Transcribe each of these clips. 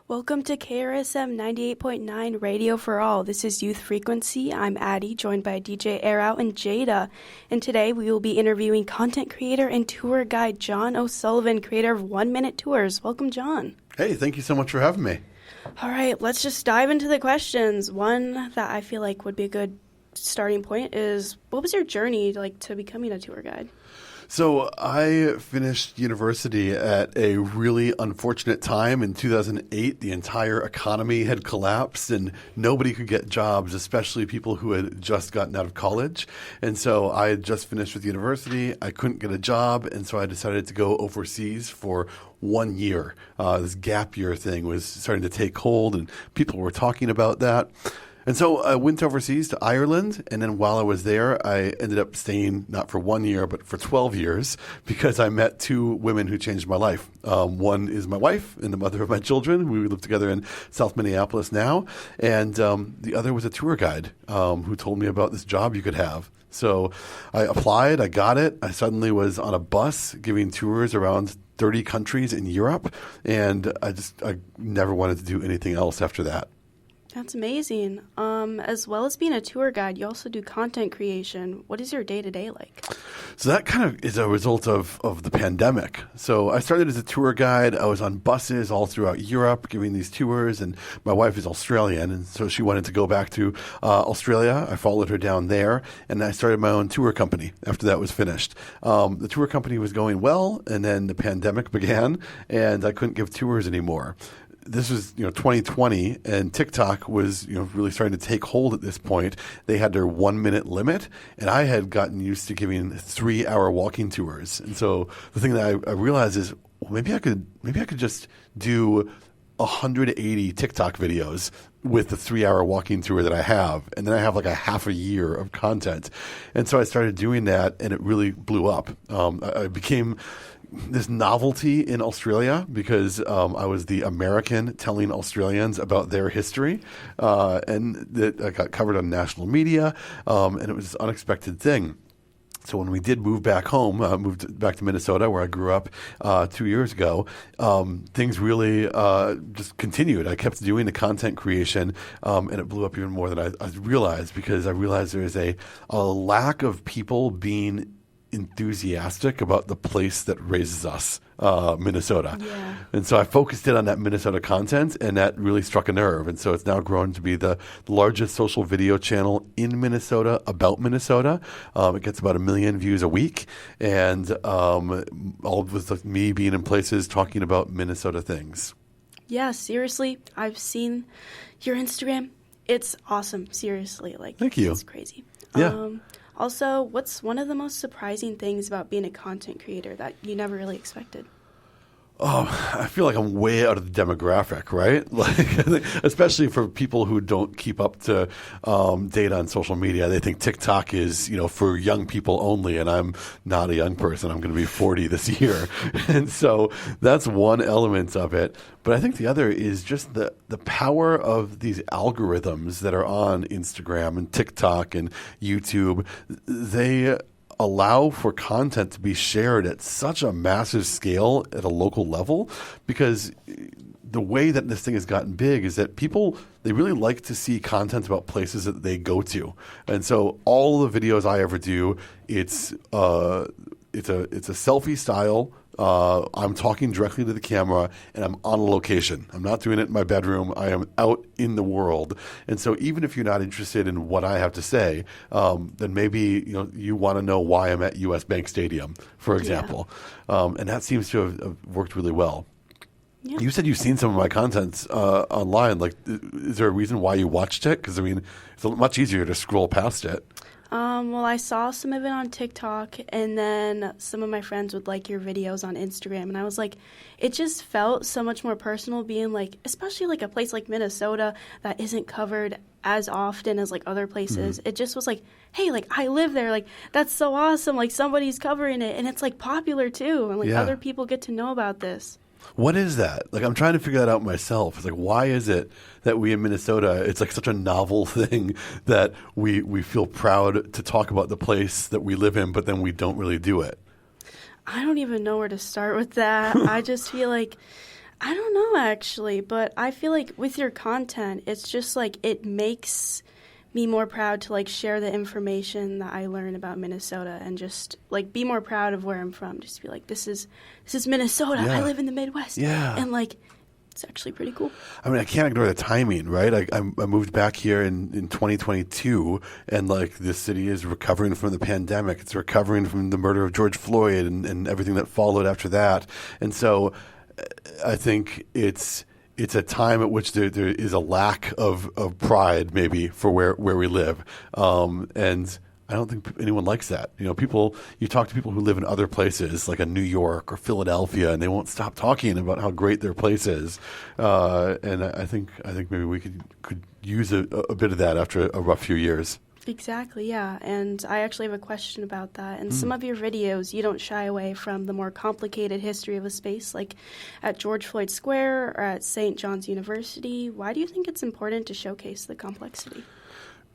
Welcome to KRSM 98.9 Radio for All. This is Youth Frequency. I'm Addie, joined by DJ Air Out and Jada. And today we will be interviewing content creator and tour guide John O'Sullivan, creator of OneMinuteTours. Welcome, John. Hey, thank you so much for having me. All right, let's just dive into the questions. One that I feel like would be a good starting point is, what was your journey like to becoming a tour guide? So I finished university at a really unfortunate time in 2008. The entire economy had collapsed and nobody could get jobs, especially people who had just gotten out of college. And so I had just finished with university. I couldn't get a job, and so I decided to go overseas for 1 year. This gap year thing was starting to take hold, and people were talking about that. And so I went overseas to Ireland, and then while I was there, I ended up staying not for 1 year, but for 12 years because I met two women who changed my life. One is my wife and the mother of my children. We live together in South Minneapolis now. And the other was a tour guide who told me about this job you could have. So I applied, I got it. I suddenly was on a bus giving tours around 30 countries in Europe, and I never wanted to do anything else after that. That's amazing. As well as being a tour guide, you also do content creation. What is your day-to-day like? So that kind of is a result of the pandemic. So I started as a tour guide. I was on buses all throughout Europe giving these tours, and my wife is Australian, and so she wanted to go back to Australia. I followed her down there, and I started my own tour company after that was finished. The tour company was going well, and then the pandemic began, and I couldn't give tours anymore. This was, 2020, and TikTok was, really starting to take hold at this point. They had their 1 minute limit, and I had gotten used to giving 3-hour walking tours. And so the thing that I realized is, well, maybe I could just do 180 TikTok videos with the 3-hour walking tour that I have, and then I have like a half a year of content. And so I started doing that, and it really blew up. I became this novelty in Australia because I was the American telling Australians about their history, and that I got covered on national media, and it was this unexpected thing. So when we did move back home, moved back to Minnesota where I grew up 2 years ago, things really just continued. I kept doing the content creation, and it blew up even more than I realized, because I realized there is a lack of people being enthusiastic about the place that raises us, Minnesota. Yeah. And so I focused in on that Minnesota content, and that really struck a nerve. And so it's now grown to be the largest social video channel in Minnesota about Minnesota. It gets about 1 million views a week, and all with me being in places talking about Minnesota things. Yeah, seriously, I've seen your Instagram. It's awesome, seriously. Thank you. It's crazy. Yeah. Also, what's one of the most surprising things about being a content creator that you never really expected? Oh, I feel like I'm way out of the demographic, right? Especially for people who don't keep up to data on social media. They think TikTok is, for young people only, and I'm not a young person. I'm going to be 40 this year. And so that's one element of it. But I think the other is just the power of these algorithms that are on Instagram and TikTok and YouTube. They allow for content to be shared at such a massive scale at a local level, because the way that this thing has gotten big is that people, they really like to see content about places that they go to. And so all the videos I ever do, it's a selfie style. I'm talking directly to the camera, and I'm on a location. I'm not doing it in my bedroom. I am out in the world. And so even if you're not interested in what I have to say, then maybe you want to know why I'm at US Bank Stadium, for example. Yeah. And that seems to have worked really well. Yeah. You said you've seen some of my content online. Is there a reason why you watched it? Because, it's much easier to scroll past it. Well, I saw some of it on TikTok, and then some of my friends would like your videos on Instagram, and I was like, it just felt so much more personal being especially a place like Minnesota that isn't covered as often as other places. Mm-hmm. It just was hey, I live there, that's so awesome, somebody's covering it, and it's popular too, and other people get to know about this. What is that? I'm trying to figure that out myself. It's why is it that we in Minnesota, it's such a novel thing that we feel proud to talk about the place that we live in, but then we don't really do it? I don't even know where to start with that. I just feel I don't know actually, but I feel like with your content, it's just like it makes me more proud to like share the information that I learn about Minnesota and just like be more proud of where I'm from. Just be like, this is Minnesota. Yeah. I live in the Midwest. Yeah. And like it's actually pretty cool. I mean, I can't ignore the timing, right? I moved back here in 2022, and like this city is recovering from the pandemic. It's recovering from the murder of George Floyd and everything that followed after that. And so I think it's a time at which there is a lack of pride maybe for where we live. And I don't think anyone likes that. You talk to people who live in other places like New York or Philadelphia, and they won't stop talking about how great their place is. And I think maybe we could use a bit of that after a rough few years. Exactly, yeah. And I actually have a question about that. In some of your videos, you don't shy away from the more complicated history of a space, like at George Floyd Square or at St. John's University. Why do you think it's important to showcase the complexity?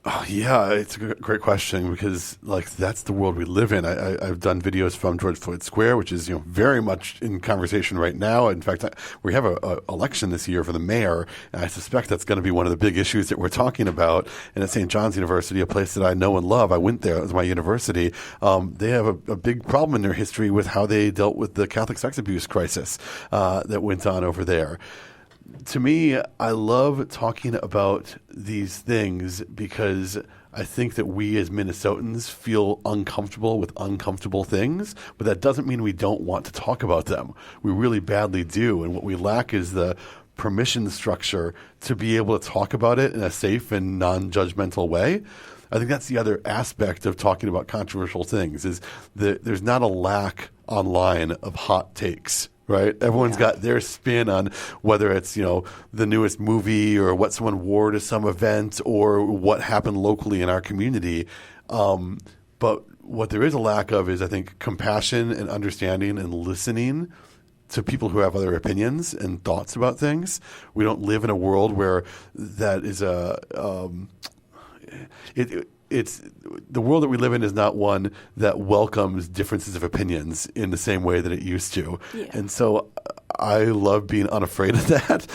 Oh, yeah, it's a great question because like that's the world we live in. I've done videos from George Floyd Square, which is very much in conversation right now. In fact, we have a election this year for the mayor, and I suspect that's going to be one of the big issues that we're talking about. And at St. John's University, a place that I know and love, I went there. It was my university. They have a big problem in their history with how they dealt with the Catholic sex abuse crisis that went on over there. To me, I love talking about these things because I think that we as Minnesotans feel uncomfortable with uncomfortable things, but that doesn't mean we don't want to talk about them. We really badly do, and what we lack is the permission structure to be able to talk about it in a safe and non-judgmental way. I think that's the other aspect of talking about controversial things is that there's not a lack online of hot takes. Right? Everyone's got their spin on whether it's, the newest movie or what someone wore to some event or what happened locally in our community. But what there is a lack of is, I think, compassion and understanding and listening to people who have other opinions and thoughts about things. We don't live in a world where that is it's the world that we live in is not one that welcomes differences of opinions in the same way that it used to. Yeah. And so I love being unafraid of that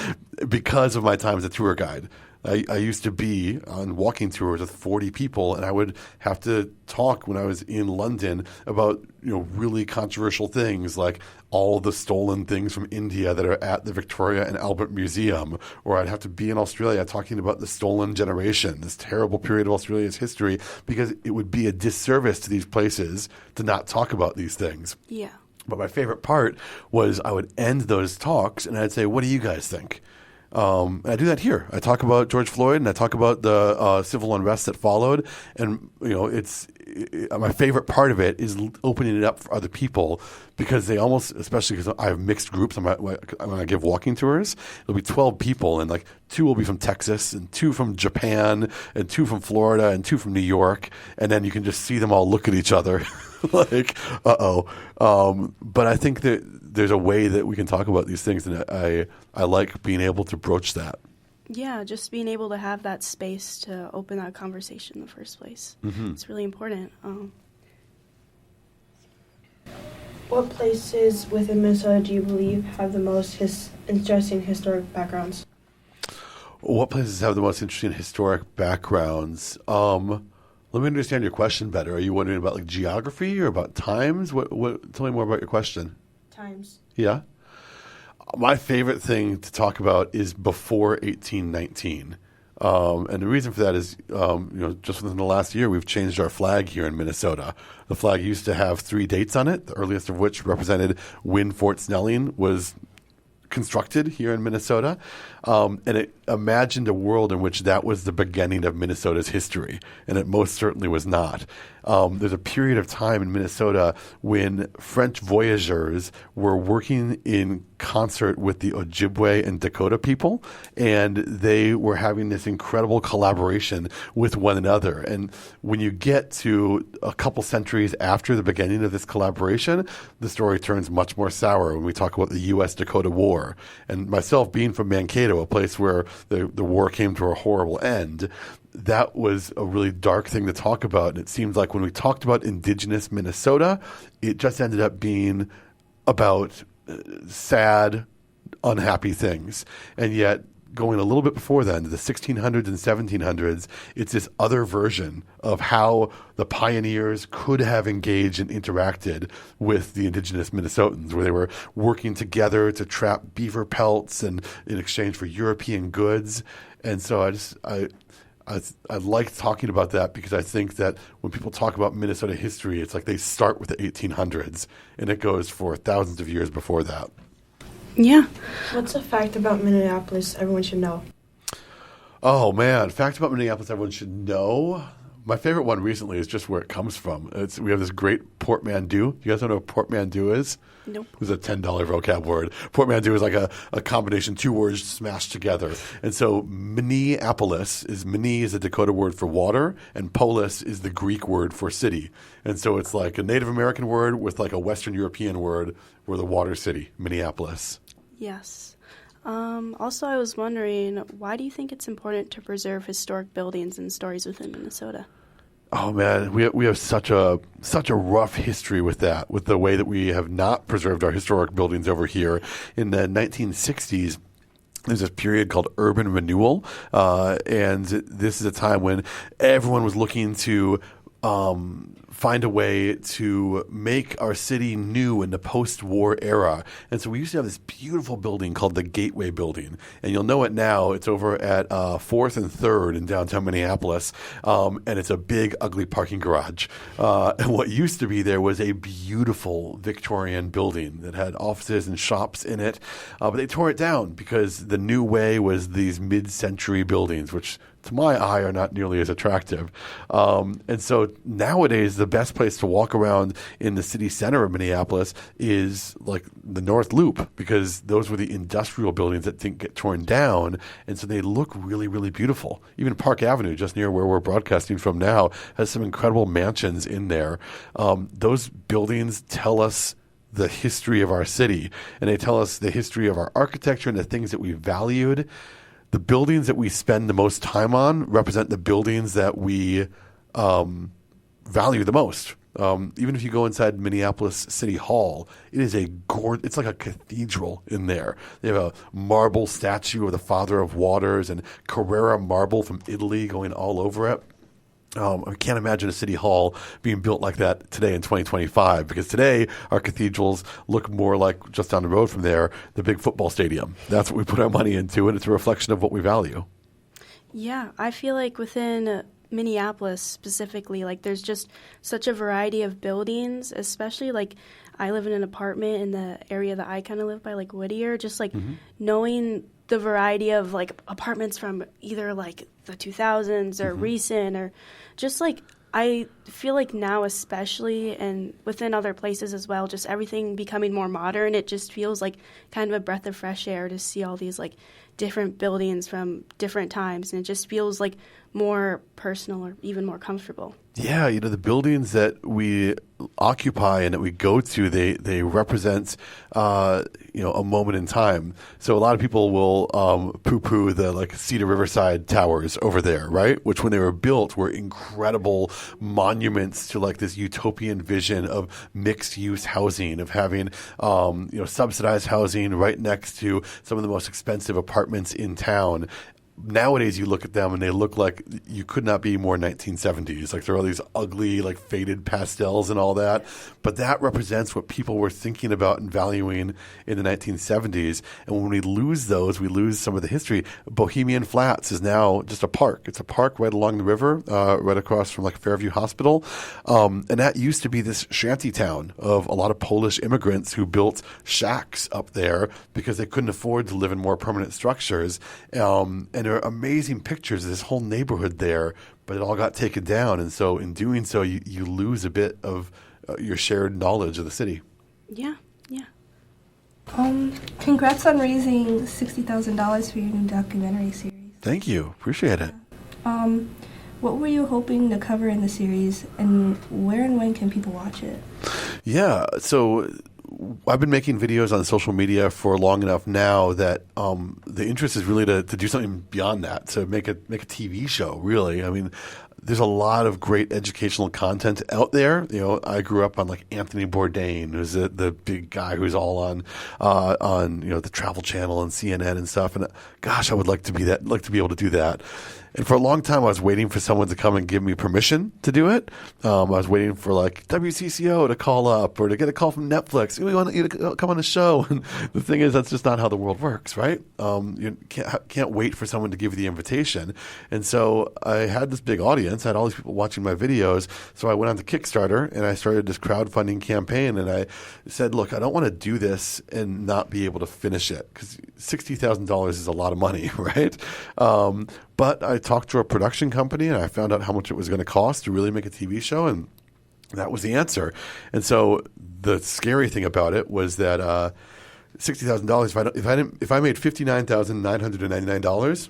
because of my time as a tour guide. I used to be on walking tours with 40 people, and I would have to talk when I was in London about really controversial things like all the stolen things from India that are at the Victoria and Albert Museum, or I'd have to be in Australia talking about the stolen generation, this terrible period of Australia's history, because it would be a disservice to these places to not talk about these things. Yeah. But my favorite part was I would end those talks and I'd say, what do you guys think? And I do that here. I talk about George Floyd and I talk about the civil unrest that followed. And, my favorite part of it is opening it up for other people because they almost, especially because I have mixed groups. When I give walking tours, it'll be 12 people and like 2 will be from Texas and 2 from Japan and 2 from Florida and 2 from New York. And then you can just see them all look at each other like, uh-oh. But I think that there's a way that we can talk about these things, and I like being able to broach that. Yeah, just being able to have that space to open that conversation in the first place. Mm-hmm. It's really important. What places within Minnesota do you believe have the most interesting historic backgrounds? What places have the most interesting historic backgrounds? Let me understand your question better. Are you wondering about like geography or about times? What? Tell me more about your question. Times. Yeah. My favorite thing to talk about is before 1819. And the reason for that is, just within the last year, we've changed our flag here in Minnesota. The flag used to have 3 dates on it, the earliest of which represented when Fort Snelling was constructed here in Minnesota. And it imagined a world in which that was the beginning of Minnesota's history, and it most certainly was not. There's a period of time in Minnesota when French voyageurs were working in concert with the Ojibwe and Dakota people, and they were having this incredible collaboration with one another. And when you get to a couple centuries after the beginning of this collaboration, the story turns much more sour when we talk about the U.S.-Dakota War. And myself being from Mankato, a place where the war came to a horrible end, that was a really dark thing to talk about. And it seems like when we talked about indigenous Minnesota, it just ended up being about sad, unhappy things. And yet, going a little bit before then, to the 1600s and 1700s, it's this other version of how the pioneers could have engaged and interacted with the indigenous Minnesotans, where they were working together to trap beaver pelts and in exchange for European goods. And so I like talking about that because I think that when people talk about Minnesota history, it's like they start with the 1800s and it goes for thousands of years before that. Yeah. What's a fact about Minneapolis everyone should know? Oh, man. Fact about Minneapolis everyone should know. My favorite one recently is just where it comes from. We have this great portmanteau. You guys know what a portmanteau is? Nope. It's a $10 vocab word. Portmanteau is like a combination, two words smashed together. And so Minneapolis Minne is a Dakota word for water, and polis is the Greek word for city. And so it's like a Native American word with like a Western European word. We're the water city, Minneapolis. Yes. Also, I was wondering, why do you think it's important to preserve historic buildings and stories within Minnesota? Oh man, we have such a rough history with that, with the way that we have not preserved our historic buildings over here. In the 1960s, there's this period called urban renewal, and this is a time when everyone was looking to find a way to make our city new in the post-war era. And so we used to have this beautiful building called the Gateway Building. And you'll know it now. It's over at 4th and 3rd in downtown Minneapolis. And it's a big, ugly parking garage. And what used to be there was a beautiful Victorian building that had offices and shops in it. But they tore it down because the new way was these mid-century buildings, which to my eye are not nearly as attractive. And so nowadays, the best place to walk around in the city center of Minneapolis is like the North Loop, because those were the industrial buildings that didn't get torn down. And so they look really, really beautiful. Even Park Avenue, just near where we're broadcasting from now, has some incredible mansions in there. Those buildings tell us the history of our city, and they tell us the history of our architecture and the things that we valued. The buildings that we spend the most time on represent the buildings that we value the most. Even if you go inside Minneapolis City Hall, it is it's like a cathedral in there. They have a marble statue of the Father of Waters and Carrara marble from Italy going all over it. I can't imagine a city hall being built like that today in 2025, because today our cathedrals look more like, just down the road from there, the big football stadium. That's what we put our money into, and it's a reflection of what we value. Yeah, I feel like within Minneapolis specifically, like there's just such a variety of buildings, especially like I live in an apartment in the area that I kind of live by, like Whittier, just like knowing the variety of like apartments from either like the 2000s or recent, or just like I feel like now especially, and within other places as well, just everything becoming more modern. It just feels like kind of a breath of fresh air to see all these like different buildings from different times, and it just feels like more personal or even more comfortable. Yeah, the buildings that we occupy and that we go to, they represent a moment in time. So a lot of people will poo-poo the like Cedar Riverside towers over there, right? Which when they were built were incredible monuments to like this utopian vision of mixed-use housing, of having subsidized housing right next to some of the most expensive apartments in town. Nowadays, you look at them and they look like you could not be more 1970s. Like there are all these ugly, like faded pastels and all that. But that represents what people were thinking about and valuing in the 1970s. And when we lose those, we lose some of the history. Bohemian Flats is now just a park. It's a park right along the river, right across from like Fairview Hospital. And that used to be this shanty town of a lot of Polish immigrants who built shacks up there because they couldn't afford to live in more permanent structures. And there are amazing pictures of this whole neighborhood there, but it all got taken down. And so in doing so, you lose a bit of your shared knowledge of the city. Yeah. Congrats on raising $60,000 for your new documentary series. Thank you. Appreciate it. What were you hoping to cover in the series, and where and when can people watch it? Yeah, so I've been making videos on social media for long enough now that the interest is really to do something beyond that, to make a TV show, really. I mean, there's a lot of great educational content out there. You know, I grew up on like Anthony Bourdain, who's the big guy who's all on the Travel Channel and CNN and stuff. And gosh, I would like to be able to do that. And for a long time, I was waiting for someone to come and give me permission to do it. I was waiting for like WCCO to call up or to get a call from Netflix. We want you to come on the show. And the thing is, that's just not how the world works, right? You can't wait for someone to give you the invitation. And so I had this big audience. I had all these people watching my videos. So I went on to Kickstarter and I started this crowdfunding campaign. And I said, look, I don't want to do this and not be able to finish it because $60,000 is a lot of money, right? But I talked to a production company and I found out how much it was going to cost to really make a TV show, and that was the answer. And so the scary thing about it was that $60,000. If I made $59,999,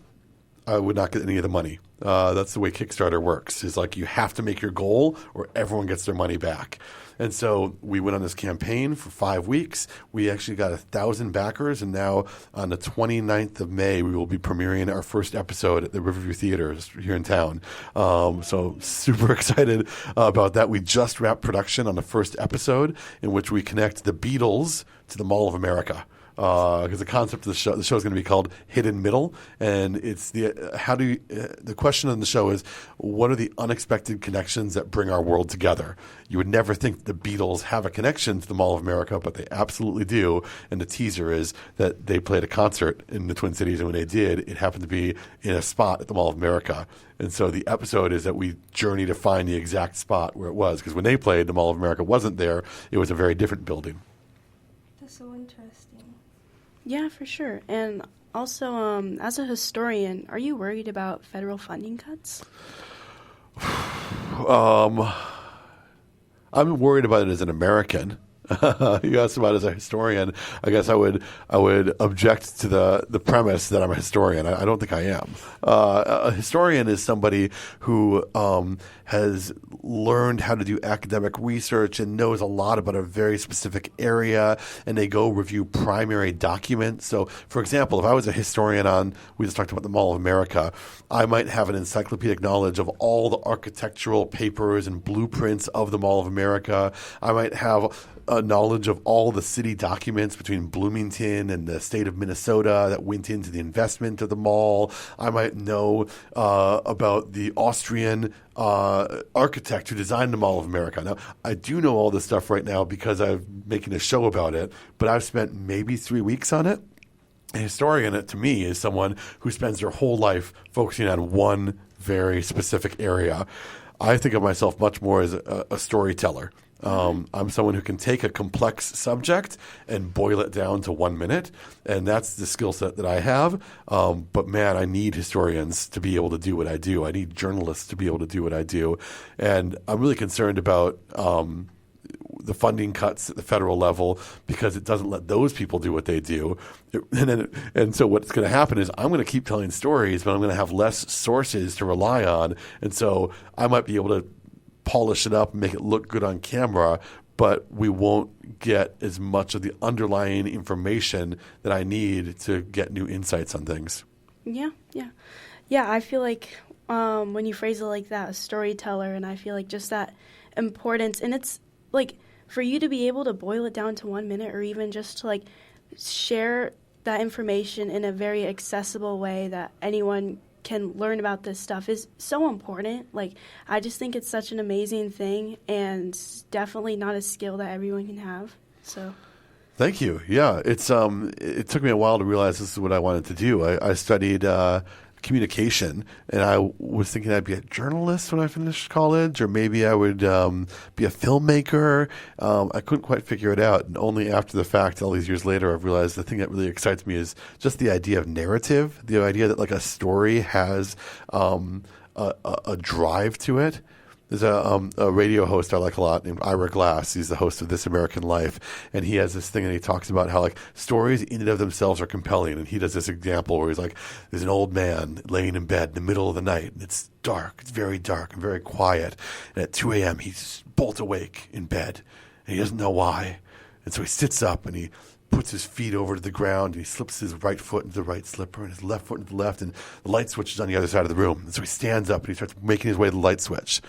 I would not get any of the money. That's the way Kickstarter works. It's like you have to make your goal or everyone gets their money back. And so we went on this campaign for 5 weeks. We actually got 1,000 backers, and now on the 29th of May, we will be premiering our first episode at the Riverview Theaters here in town. So super excited about that. We just wrapped production on the first episode in which we connect the Beatles to the Mall of America. Because the concept of the show is going to be called Hidden Middle, and it's the question on the show is, what are the unexpected connections that bring our world together? You would never think the Beatles have a connection to the Mall of America, but they absolutely do. And the teaser is that they played a concert in the Twin Cities, and when they did, it happened to be in a spot at the Mall of America. And so the episode is that we journey to find the exact spot where it was, because when they played, the Mall of America wasn't there. It was a very different building. That's so interesting. Yeah, for sure. And also, as a historian, are you worried about federal funding cuts? I'm worried about it as an American. You asked about it as a historian. I guess I would object to the premise that I'm a historian. I don't think I am. A historian is somebody who has learned how to do academic research and knows a lot about a very specific area, and they go review primary documents. So, for example, if I was a historian we just talked about the Mall of America, I might have an encyclopedic knowledge of all the architectural papers and blueprints of the Mall of America. I might have a knowledge of all the city documents between Bloomington and the state of Minnesota that went into the investment of the mall. I might know about the Austrian architect who designed the Mall of America. Now, I do know all this stuff right now because I'm making a show about it, but I've spent maybe 3 weeks on it. A historian, to me, is someone who spends their whole life focusing on one very specific area. I think of myself much more as a storyteller. I'm someone who can take a complex subject and boil it down to 1 minute, and that's the skill set that I have. But man, I need historians to be able to do what I do. I need journalists to be able to do what I do. And I'm really concerned about the funding cuts at the federal level because it doesn't let those people do what they do. And so what's going to happen is I'm going to keep telling stories, but I'm going to have less sources to rely on. And so I might be able to polish it up and make it look good on camera, but we won't get as much of the underlying information that I need to get new insights on things. Yeah. I feel like when you phrase it like that, a storyteller, and I feel like just that importance, and it's like for you to be able to boil it down to 1 minute, or even just to like share that information in a very accessible way that anyone can learn about this stuff is so important. Like, I just think it's such an amazing thing, and definitely not a skill that everyone can have. So, thank you. Yeah, it took me a while to realize this is what I wanted to do. I studied communication, and I was thinking I'd be a journalist when I finished college, or maybe I would be a filmmaker. I couldn't quite figure it out, and only after the fact, all these years later, I've realized the thing that really excites me is just the idea of narrative, the idea that like a story has a drive to it. There's a radio host I like a lot named Ira Glass. He's the host of This American Life, and he has this thing, and he talks about how like stories in and of themselves are compelling. And he does this example where he's like, there's an old man laying in bed in the middle of the night, and it's dark, it's very dark and very quiet. And at 2 a.m. he's bolt awake in bed, and he doesn't know why. And so he sits up and he puts his feet over to the ground, and he slips his right foot into the right slipper and his left foot into the left, and the light switch is on the other side of the room. And so he stands up and he starts making his way to the light switch.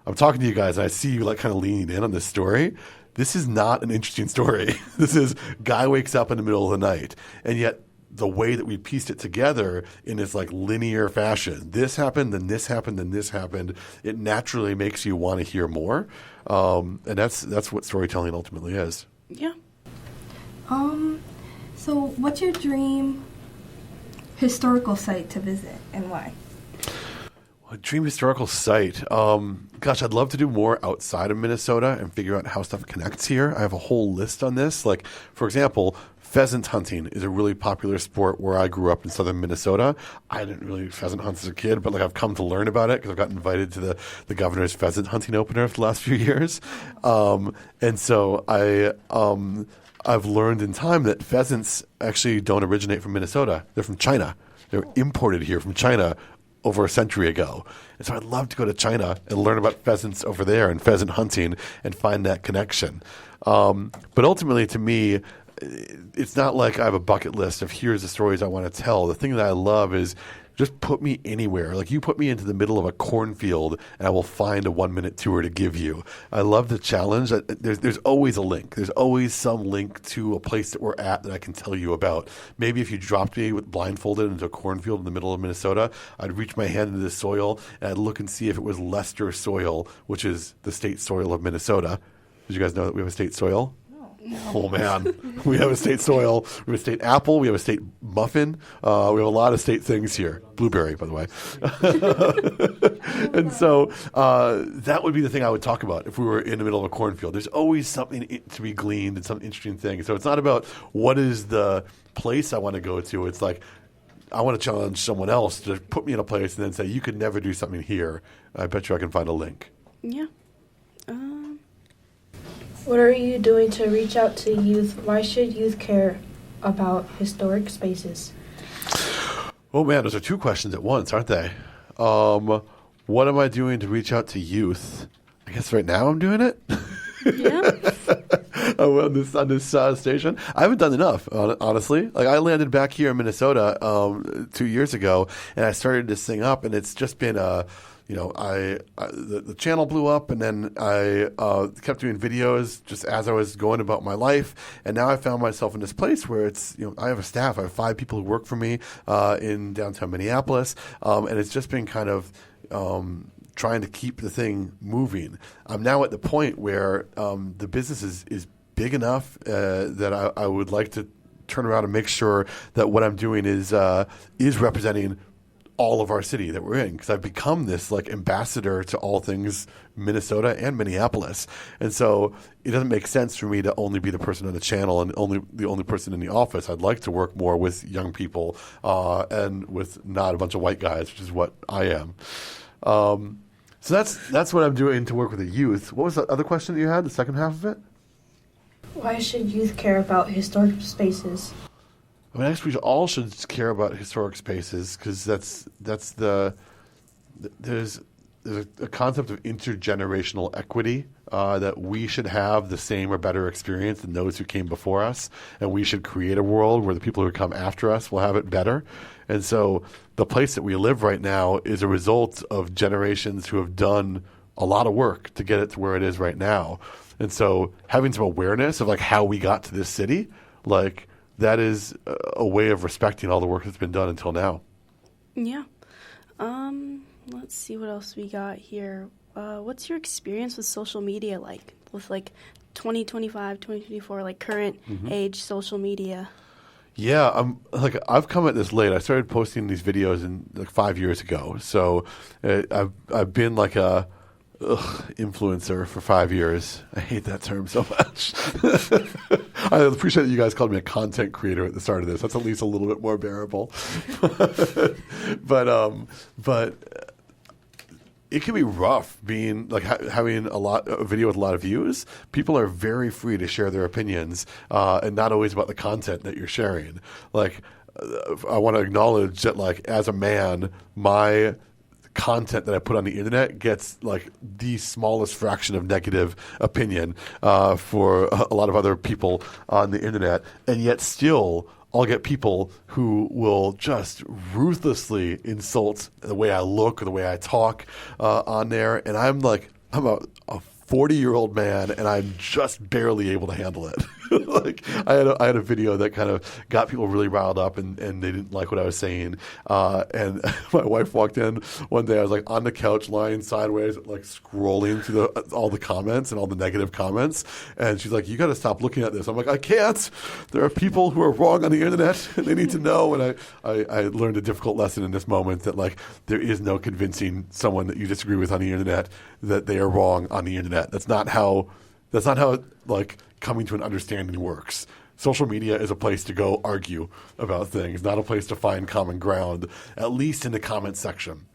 I'm talking to you guys, and I see you like kind of leaning in on this story. This is not an interesting story. This is guy wakes up in the middle of the night, and yet the way that we pieced it together in this like linear fashion, this happened, then this happened, then this happened, it naturally makes you want to hear more. And that's what storytelling ultimately is. Yeah. So what's your dream historical site to visit and why? A dream historical site. Gosh, I'd love to do more outside of Minnesota and figure out how stuff connects here. I have a whole list on this. Like, for example, pheasant hunting is a really popular sport where I grew up in southern Minnesota. I didn't really pheasant hunt as a kid, but like I've come to learn about it because I've gotten invited to the governor's pheasant hunting opener for the last few years. And so I've learned in time that pheasants actually don't originate from Minnesota. They're from China. They were imported here from China over a century ago. And so I'd love to go to China and learn about pheasants over there and pheasant hunting and find that connection. But ultimately, to me, it's not like I have a bucket list of here's the stories I want to tell. The thing that I love is just put me anywhere. Like you put me into the middle of a cornfield and I will find a 1-minute tour to give you. I love the challenge. There's always a link. There's always some link to a place that we're at that I can tell you about. Maybe if you dropped me blindfolded into a cornfield in the middle of Minnesota, I'd reach my hand into the soil and I'd look and see if it was Lester soil, which is the state soil of Minnesota. Did you guys know that we have a state soil? Oh, man. We have a state soil. We have a state apple. We have a state muffin. We have a lot of state things here. Blueberry, by the way. And so that would be the thing I would talk about if we were in the middle of a cornfield. There's always something to be gleaned and some interesting thing. So it's not about what is the place I want to go to. It's like I want to challenge someone else to put me in a place and then say, you could never do something here. I bet you I can find a link. Yeah. What are you doing to reach out to youth? Why should youth care about historic spaces? Oh, man, those are two questions at once, aren't they? What am I doing to reach out to youth? I guess right now I'm doing it. Yeah. On this station. I haven't done enough, honestly. Like I landed back here in Minnesota 2 years ago, and I started this thing up, and it's just been the channel blew up, and then I kept doing videos just as I was going about my life, and now I found myself in this place where it's I have a staff. I have 5 people who work for me in downtown Minneapolis, and it's just been kind of trying to keep the thing moving. I'm now at the point where the business is big enough that I would like to turn around and make sure that what I'm doing is representing all of our city that we're in, because I've become this like ambassador to all things Minnesota and Minneapolis. And so it doesn't make sense for me to only be the person on the channel and the only person in the office. I'd like to work more with young people and with not a bunch of white guys, which is what I am. So that's what I'm doing to work with the youth. What was the other question that you had, the second half of it? Why should youth care about historic spaces? I mean, I guess we all should care about historic spaces because there's a concept of intergenerational equity that we should have the same or better experience than those who came before us, and we should create a world where the people who come after us will have it better. And so the place that we live right now is a result of generations who have done a lot of work to get it to where it is right now. And so having some awareness of like how we got to this city, like that is a way of respecting all the work that's been done until now. Yeah. Let's see what else we got here. What's your experience with social media like? With like 2025, 2024, like current age social media? Yeah, I've come at this late. I started posting these videos in like 5 years ago. So I've been like a influencer for 5 year. I hate that term so much. I appreciate that you guys called me a content creator at the start of this. That's at least a little bit more bearable. But it can be rough being like having a video with a lot of views. People are very free to share their opinions and not always about the content that you're sharing. Like I want to acknowledge that like as a man, my content that I put on the internet gets like the smallest fraction of negative opinion for a lot of other people on the internet, and yet still I'll get people who will just ruthlessly insult the way I look or the way I talk on there, and I'm a 40-year-old man, and I'm just barely able to handle it. Like I had a video that kind of got people really riled up, and they didn't like what I was saying. And my wife walked in one day. I was like on the couch, lying sideways, like scrolling through all the comments and all the negative comments. And she's like, "You got to stop looking at this." I'm like, "I can't. There are people who are wrong on the internet, and they need to know." And I learned a difficult lesson in this moment that like there is no convincing someone that you disagree with on the internet that they are wrong on the internet. That's not how like coming to an understanding works. Social media is a place to go argue about things, not a place to find common ground, at least in the comment section.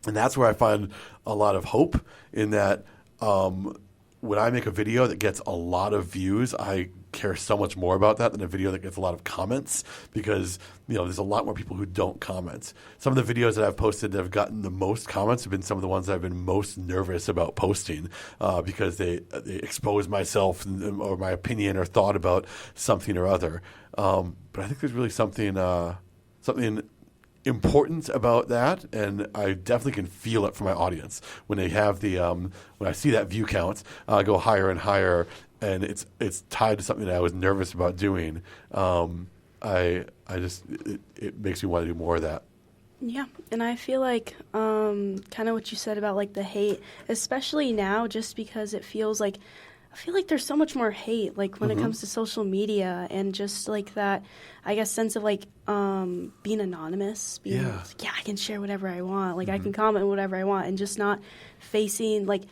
And that's where I find a lot of hope in that when I make a video that gets a lot of views, I care so much more about that than a video that gets a lot of comments, because there's a lot more people who don't comment. Some of the videos that I've posted that have gotten the most comments have been some of the ones that I've been most nervous about posting because they expose myself or my opinion or thought about something or other. But I think there's really something important about that, and I definitely can feel it from my audience when they have when I see that view count go higher and higher, and it's tied to something that I was nervous about doing. It makes me want to do more of that. Yeah, and I feel like kind of what you said about like the hate, especially now, just because I feel like there's so much more hate, like when it comes to social media, and just like that, I guess, sense of like being anonymous, being I can share whatever I want, like I can comment whatever I want, and just not facing like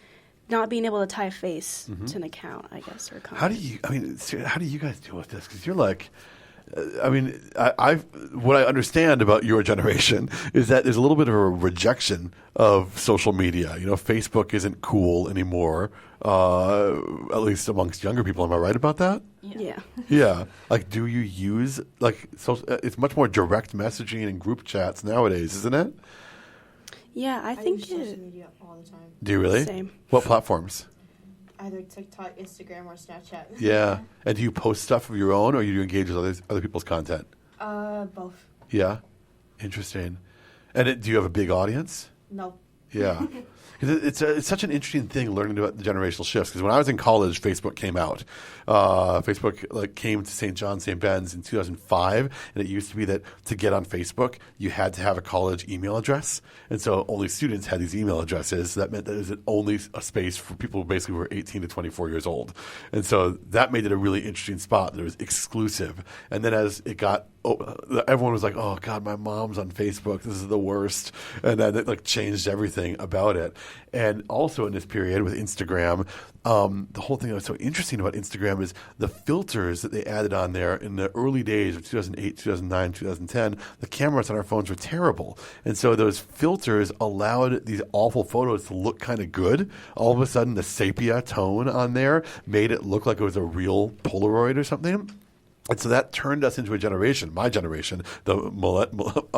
not being able to tie a face to an account, I guess, or comment. How do you guys deal with this? Because you're like, what I understand about your generation is that there's a little bit of a rejection of social media. Facebook isn't cool anymore, at least amongst younger people. Am I right about that? Yeah. Yeah. Like, do you use it's much more direct messaging and group chats nowadays, isn't it? Yeah, I think use social media all the time. Do you really? Same. What platforms? Either TikTok, Instagram, or Snapchat. Yeah. And do you post stuff of your own, or do you engage with other people's content? Both. Yeah. Interesting. And do you have a big audience? No. Yeah. 'Cause it's such an interesting thing learning about the generational shifts. Because when I was in college, Facebook came out. Facebook came to St. John's, St. Ben's in 2005, and it used to be that to get on Facebook, you had to have a college email address, and so only students had these email addresses. So that meant that it was only a space for people who basically were 18 to 24 years old, and so that made it a really interesting spot. That it was exclusive, and then as it got everyone was like, "Oh God, my mom's on Facebook. This is the worst," and then it changed everything about it. And also in this period with Instagram, the whole thing that was so interesting about Instagram is the filters that they added on there in the early days of 2008, 2009, 2010. The cameras on our phones were terrible, and so those filters allowed these awful photos to look kind of good. All of a sudden, the sepia tone on there made it look like it was a real Polaroid or something. And so that turned us into a generation, my generation, the millennials.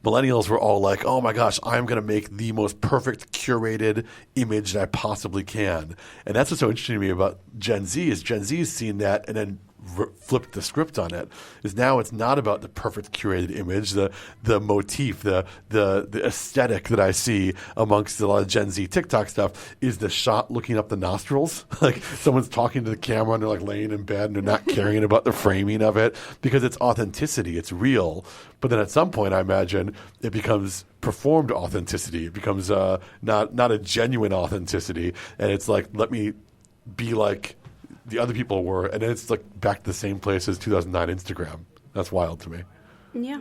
Millennials were all like, "Oh my gosh, I'm going to make the most perfect curated image that I possibly can." And that's what's so interesting to me about Gen Z is Gen Z has seen that and then flipped the script on it. Is now it's not about the perfect curated image, the motif, the aesthetic that I see amongst a lot of Gen Z TikTok stuff is the shot looking up the nostrils. Like someone's talking to the camera and they're laying in bed and they're not caring about the framing of it because it's authenticity, it's real. But then at some point, I imagine it becomes performed authenticity. It becomes not a genuine authenticity, and it's like, let me be like the other people were, and then it's back to the same place as 2009 Instagram. That's wild to me. Yeah.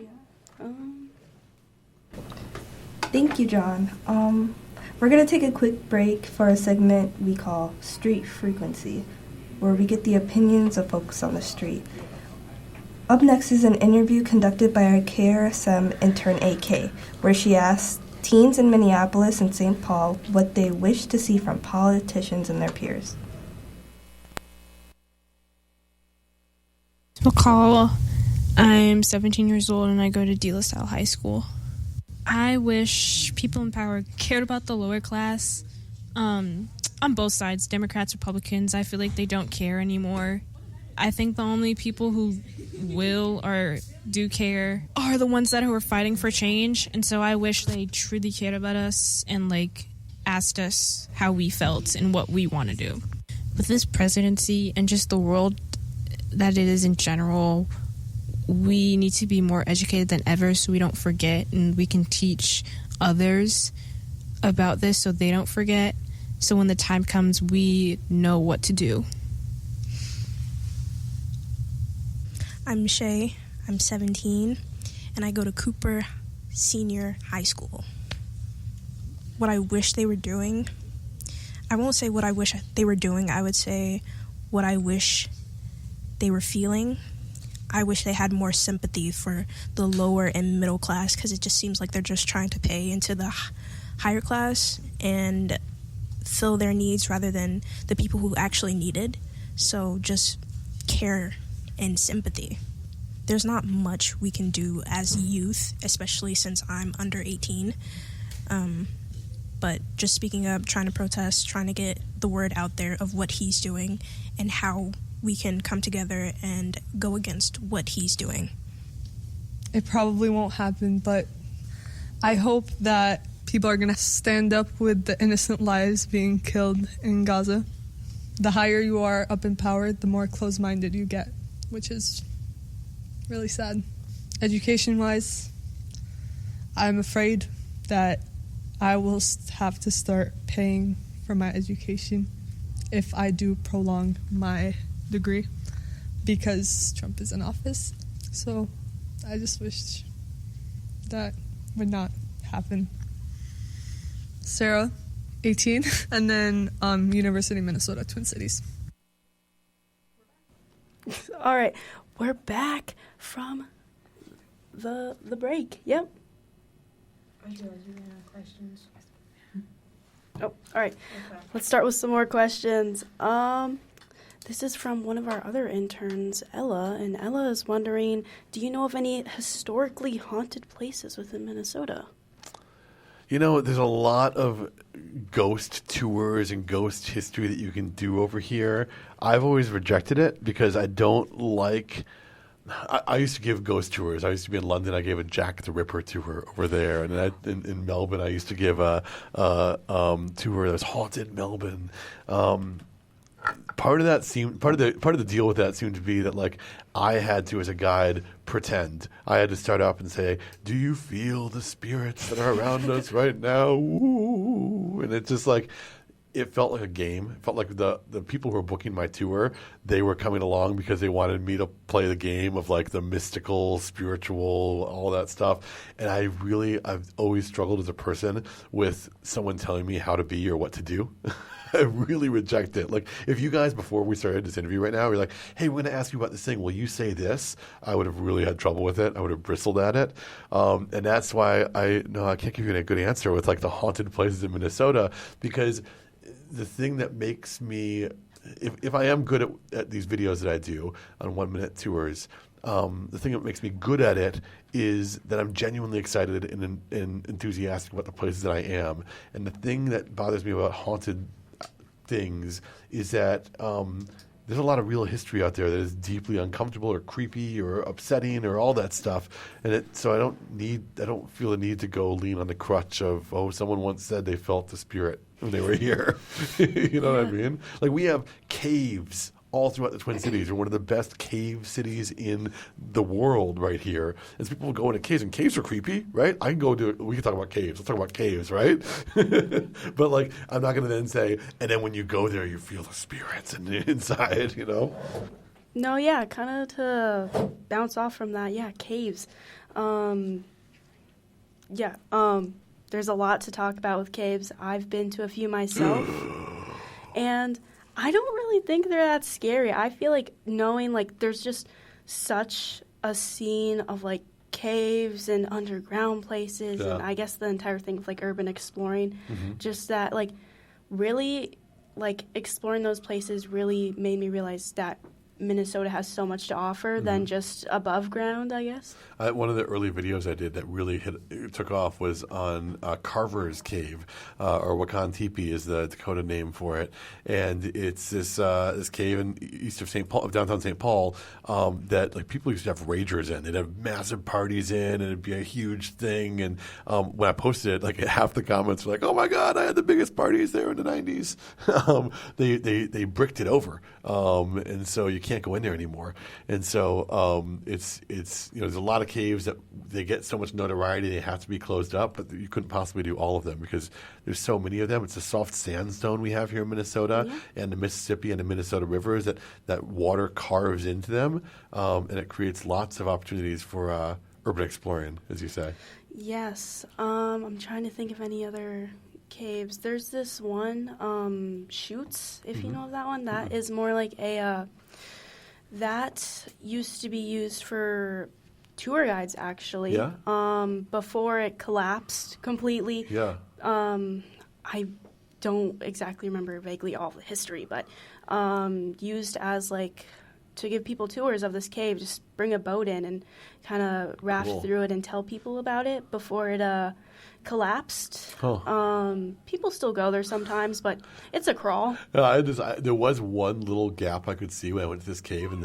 Thank you, John. We're going to take a quick break for a segment we call Street Frequency, where we get the opinions of folks on the street. Up next is an interview conducted by our KRSM intern AK, where she asks teens in Minneapolis and St. Paul what they wish to see from politicians and their peers. Recall I'm 17 years old and I go to De La Salle High School. I wish people in power cared about the lower class. On both sides, Democrats, Republicans, I feel like they don't care anymore. I think the only people who will or do care are the ones that are fighting for change. And so I wish they truly cared about us and like asked us how we felt and what we want to do. With this presidency and just the world that it is in general, we need to be more educated than ever so we don't forget, and we can teach others about this so they don't forget. So when the time comes, we know what to do. I'm Shay. I'm 17, and I go to Cooper Senior High School. What I wish they were doing, I won't say what I wish they were doing, I would say what I wish they were feeling. I wish they had more sympathy for the lower and middle class, because it just seems like they're just trying to pay into the higher class and fill their needs rather than the people who actually need it. So just care and sympathy. There's not much we can do as youth, especially since I'm under 18. But just speaking up, trying to protest, trying to get the word out there of what he's doing and how we can come together and go against what he's doing. It probably won't happen, but I hope that people are going to stand up with the innocent lives being killed in Gaza. The higher you are up in power, the more closed-minded you get, which is really sad. Education-wise, I'm afraid that I will have to start paying for my education if I do prolong my degree because Trump is in office. So I just wish that would not happen. Sarah, 18, and then University of Minnesota, Twin Cities. All right, we're back from the break. Yep. I realize we're gonna have questions. Oh, all right. Okay. Let's start with some more questions. This is from one of our other interns, Ella, and Ella is wondering, do you know of any historically haunted places within Minnesota? You know, there's a lot of ghost tours and ghost history that you can do over here. I've always rejected it because I don't like... I used to give ghost tours. I used to be in London. I gave a Jack the Ripper tour over there. And in Melbourne, I used to give a tour that was haunted Melbourne. Part of the deal with that seemed to be that, like, I had to, as a guide, pretend. I had to start up and say, "Do you feel the spirits that are around us right now?" Ooh. And it's just like, it felt like a game. It felt like the people who were booking my tour, they were coming along because they wanted me to play the game of, like, the mystical, spiritual, all that stuff. And I've always struggled as a person with someone telling me how to be or what to do. I really reject it. Like, if you guys, before we started this interview right now, were like, "Hey, we're going to ask you about this thing. Will you say this?" I would have really had trouble with it. I would have bristled at it. And that's why I can't give you a good answer with, like, the haunted places in Minnesota, because the thing that makes me, if I am good at these videos that I do on 1 Minute Tours, the thing that makes me good at it is that I'm genuinely excited and enthusiastic about the places that I am. And the thing that bothers me about haunted things is that there's a lot of real history out there that is deeply uncomfortable or creepy or upsetting or all that stuff. And so I don't feel the need to go lean on the crutch of, oh, someone once said they felt the spirit when they were here. You know what I mean? Like, we have caves all throughout the Twin Cities. We're one of the best cave cities in the world right here. And so people go into caves, and caves are creepy, right? We can talk about caves. Let's talk about caves, right? But, like, I'm not going to then say, and then when you go there, you feel the spirits inside, you know? No, yeah, kind of to bounce off from that, yeah, caves. There's a lot to talk about with caves. I've been to a few myself, and I don't really think they're that scary. I feel like knowing, like, there's just such a scene of, like, caves and underground places, and I guess the entire thing of, like, urban exploring, just that, like, really, like, exploring those places really made me realize that Minnesota has so much to offer than just above ground, I guess. One of the early videos I did that really took off was on Carver's Cave, or Wakan Teepee is the Dakota name for it, and it's this cave in east of downtown St. Paul, that like people used to have ragers in. They'd have massive parties in, and it'd be a huge thing. And when I posted it, like half the comments were like, "Oh my God, I had the biggest parties there in the '90s." They bricked it over, and so you can't go in there anymore. And so it's there's a lot of caves that they get so much notoriety they have to be closed up, but you couldn't possibly do all of them because there's so many of them. It's a soft sandstone we have here in Minnesota, and the Mississippi and the Minnesota rivers that water carves into them, and it creates lots of opportunities for urban exploring, as you say. Yes. I'm trying to think of any other caves. There's this one, Chutes, if you know of that one. That is more like that used to be used for tour guides, actually. Yeah. Before it collapsed completely. Yeah. I don't exactly remember vaguely all the history, but used as like to give people tours of this cave. Just bring a boat in and kind of raft through it and tell people about it before it collapsed. People still go there sometimes, but it's a crawl. There was one little gap I could see when I went to this cave, and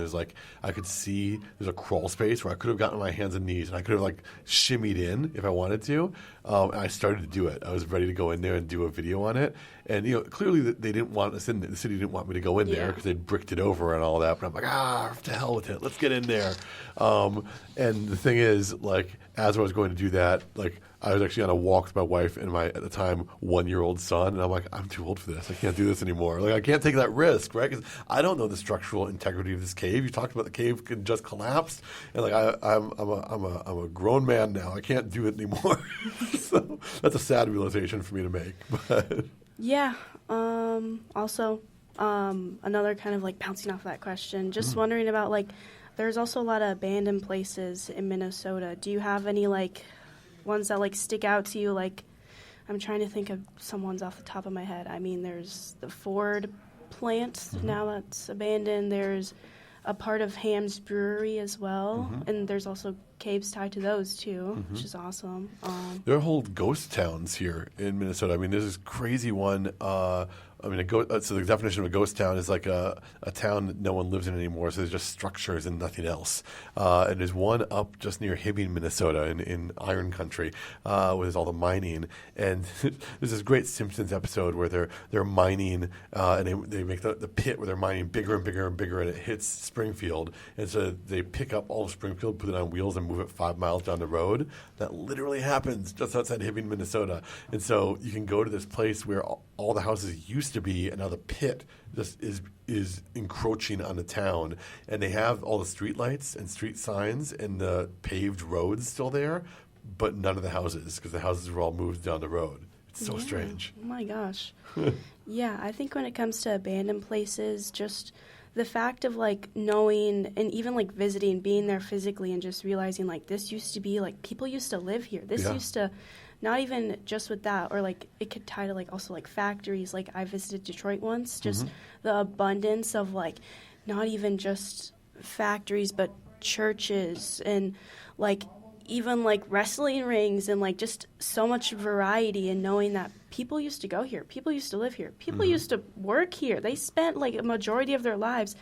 I could see there's a crawl space where I could have gotten on my hands and knees, and I could have like shimmied in if I wanted to. And I started to do it. I was ready to go in there and do a video on it. And clearly they didn't want us in. The city didn't want me to go in there because they'd bricked it over and all that. But I'm like, to hell with it. Let's get in there. And the thing is, like, as I was going to do that, like, I was actually on a walk with my wife and my, at the time, 1-year-old son, and I'm like, I'm too old for this. I can't do this anymore. Like, I can't take that risk, right? Because I don't know the structural integrity of this cave. You talked about the cave could just collapse, and like, I'm a grown man now. I can't do it anymore. So that's a sad realization for me to make. But yeah. Also, another kind of like bouncing off that question, just wondering about like, there's also a lot of abandoned places in Minnesota. Do you have any like ones that like stick out to you? Like, I'm trying to think of some ones off the top of my head. I mean, there's the Ford plant now that's abandoned. There's a part of Ham's Brewery as well, and there's also caves tied to those too, which is awesome. there are whole ghost towns here in Minnesota. I mean, there's this crazy one. So the definition of a ghost town is like a town that no one lives in anymore, so there's just structures and nothing else. And there's one up just near Hibbing, Minnesota, in Iron Country, where there's all the mining. And there's this great Simpsons episode where they're mining, and they make the pit where they're mining bigger and bigger and bigger, and it hits Springfield. And so they pick up all of Springfield, put it on wheels, and move it 5 miles down the road. That literally happens just outside Hibbing, Minnesota. And so you can go to this place where all the houses used to be, and now the pit just is encroaching on the town. And they have all the street lights and street signs and the paved roads still there, but none of the houses, because the houses were all moved down the road. It's so strange. Oh my gosh. Yeah, I think when it comes to abandoned places, just the fact of like knowing and even like visiting, being there physically and just realizing like this used to be like people used to live here. This used to, not even just with that, or like it could tie to like also like factories. Like I visited Detroit once, just the abundance of like not even just factories but churches and like even like wrestling rings and like just so much variety, and knowing that people used to go here, people used to live here, people used to work here. They spent like a majority of their lives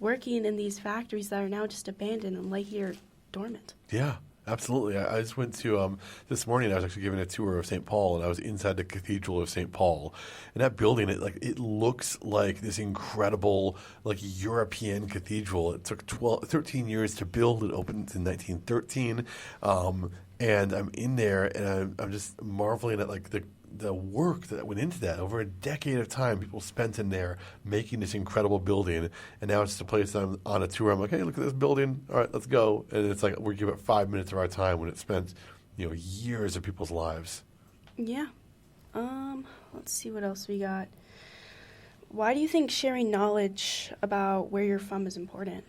working in these factories that are now just abandoned and lay here dormant. Yeah. Absolutely. I just went to, this morning I was actually giving a tour of St. Paul, and I was inside the Cathedral of St. Paul. And that building, it looks like this incredible, like, European cathedral. It took 13 years to build. It opened in 1913. And I'm in there, and I'm just marveling at, like, the work that went into that. Over a decade of time, people spent in there making this incredible building, and now it's just a place that I'm on a tour. I'm like, hey, look at this building. All right, let's go. And it's like we give it 5 minutes of our time when it spent, years of people's lives. Yeah. Let's see what else we got. Why do you think sharing knowledge about where you're from is important?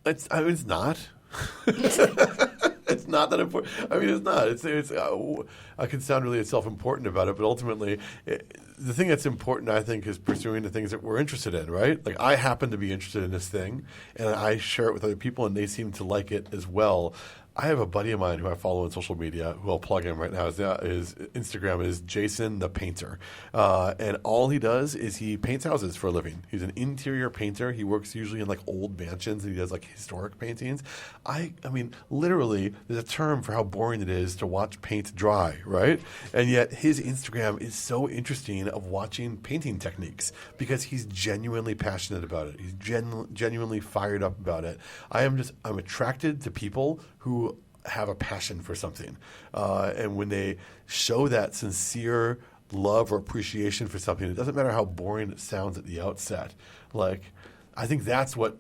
It's not. It's not that important. I mean, it's not. I can sound really self-important about it, but ultimately, the thing that's important, I think, is pursuing the things that we're interested in, right? Like, I happen to be interested in this thing, and I share it with other people, and they seem to like it as well. I have a buddy of mine who I follow on social media, who I'll plug in right now. His Instagram is Jason the Painter. And all he does is he paints houses for a living. He's an interior painter. He works usually in like old mansions, and he does like historic paintings. I mean, literally, there's a term for how boring it is to watch paint dry, right? And yet his Instagram is so interesting of watching painting techniques because he's genuinely passionate about it. He's genuinely fired up about it. I'm attracted to people who have a passion for something. And when they show that sincere love or appreciation for something, it doesn't matter how boring it sounds at the outset. Like, I think that's what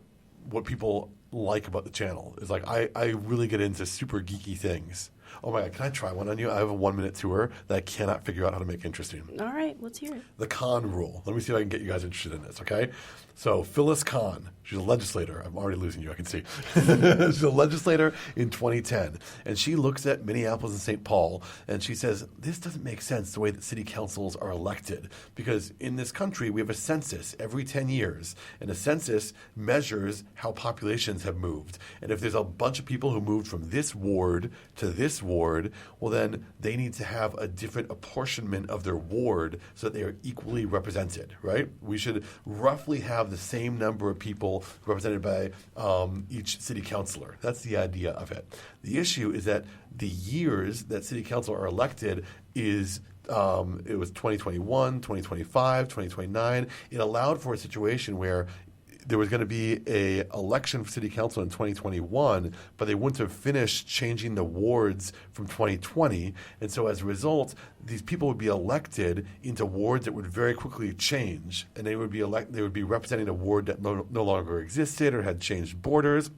people like about the channel. Is like, I really get into super geeky things. Oh my God, can I try one on you? I have a 1 minute tour that I cannot figure out how to make interesting. All right, let's hear it. The Khan rule. Let me see if I can get you guys interested in this, okay? So Phyllis Khan, she's a legislator. I'm already losing you, I can see. She's a legislator in 2010. And she looks at Minneapolis and St. Paul, and she says, this doesn't make sense the way that city councils are elected. Because in this country, we have a census every 10 years. And a census measures how populations have moved. And if there's a bunch of people who moved from this ward to this ward, well, then they need to have a different apportionment of their ward so that they are equally represented, right? We should roughly have the same number of people represented by each city councilor. That's the idea of it. The issue is that the years that city council are elected is it was 2021, 2025, 2029. It allowed for a situation where there was going to be a election for city council in 2021, but they wouldn't have finished changing the wards from 2020. And so as a result, these people would be elected into wards that would very quickly change. And they would be representing a ward that no longer existed or had changed borders.